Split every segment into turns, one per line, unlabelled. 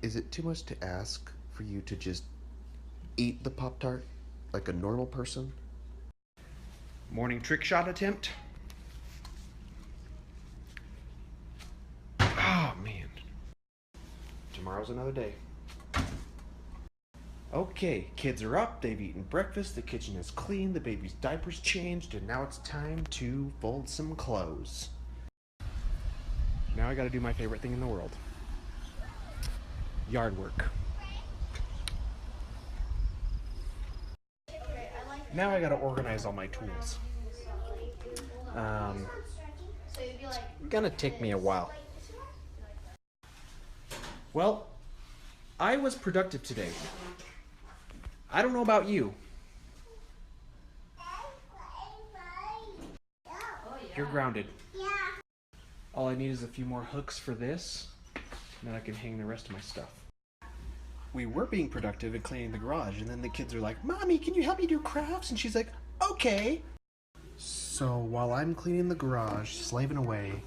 Is it too much to ask for you to just eat the Pop-Tart like a normal person?
Morning trick shot attempt. Oh, man. Tomorrow's another day. Okay, kids are up, they've eaten breakfast, the kitchen is clean, the baby's diaper's changed, and now it's time to fold some clothes. Now I gotta do my favorite thing in the world. Yard work. Now I gotta organize all my tools. It's gonna take me a while. Well, I was productive today. I don't know about you. You're grounded. All I need is a few more hooks for this, and then I can hang the rest of my stuff. We were being productive and cleaning the garage, and then the kids are like, "Mommy, can you help me do crafts?" And she's like, "Okay." So while I'm cleaning the garage, slaving away,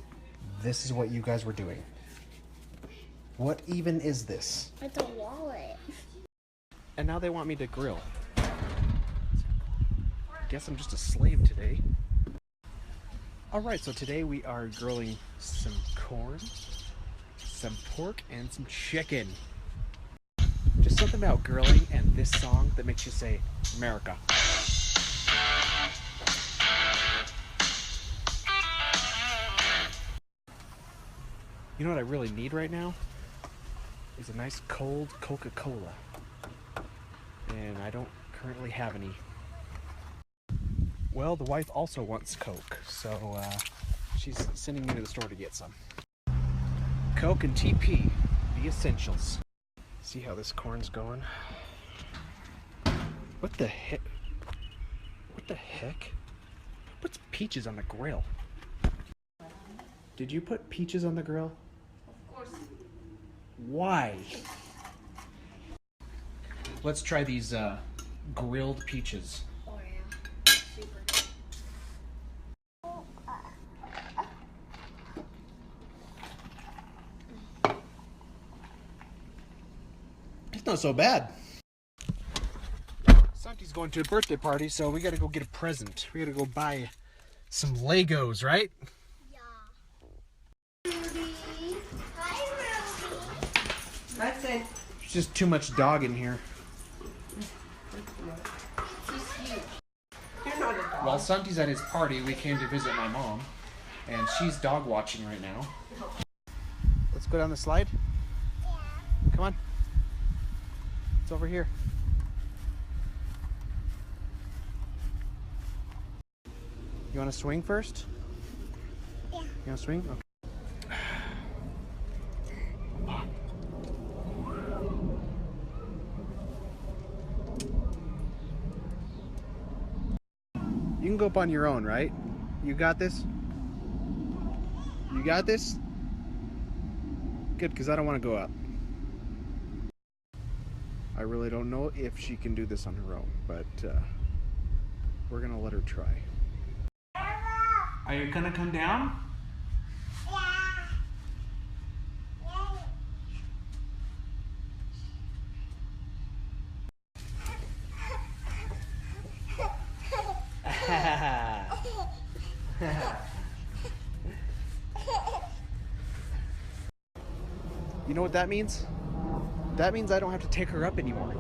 this is what you guys were doing. What even is this?
It's a wallet.
And now they want me to grill. Guess I'm just a slave today. Alright, so today we are grilling some corn, some pork, and some chicken. Just something about grilling and this song that makes you say, America. You know what I really need right now? Is a nice cold Coca-Cola. And I don't currently have any. Well, the wife also wants Coke, so she's sending me to the store to get some. Coke and TP, the essentials. See how this corn's going? What the heck? What the heck? Who puts peaches on the grill? Did you put peaches on the grill?
Of course.
Why? Let's try these grilled peaches.
Oh yeah, super good.
It's not so bad. Santi's going to a birthday party, so we gotta go get a present. We gotta go buy some Legos, right?
Yeah. Ruby. Hi, Ruby.
That's it.
There's just too much dog in here.
She's huge.
You're not a dog.
While Santi's at his party, we came to visit my mom, and she's dog watching right now. Let's go down the slide.
Yeah.
Come on. It's over here. You want to swing first?
Yeah.
You want to swing? Okay. You can go up on your own, right? You got this? You got this? Good, because I don't want to go up. I really don't know if she can do this on her own, but we're going to let her try. Are you going to come down? You know what that means? That means I don't have to take her up anymore.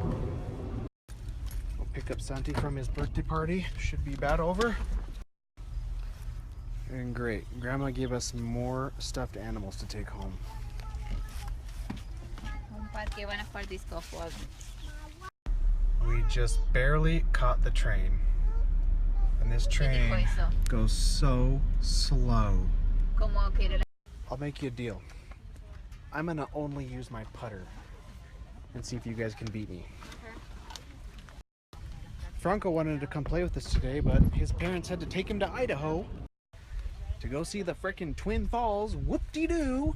We'll pick up Santi from his birthday party. Should be about over. And great. Grandma gave us more stuffed animals to take home.
Qué buenas para el disco fuego.
We just barely caught the train. And this train goes so slow.
Como que
I'll make you a deal. I'm gonna only use my putter and see if you guys can beat me. Franco wanted to come play with us today, but his parents had to take him to Idaho to go see the frickin' Twin Falls. Whoop-de-doo!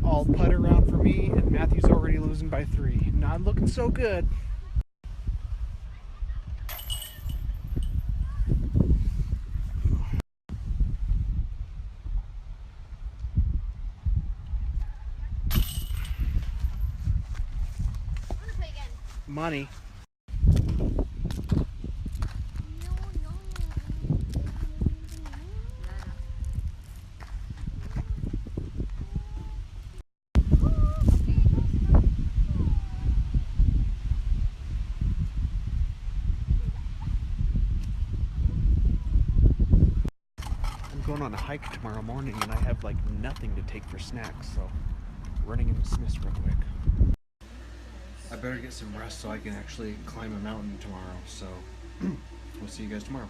All putt around for me, and Matthew's already losing by 3. Not looking so good. Money. I'm going on a hike tomorrow morning and I have like nothing to take for snacks, so running into Smith's real quick. I better get some rest so I can actually climb a mountain tomorrow, so we'll see you guys tomorrow.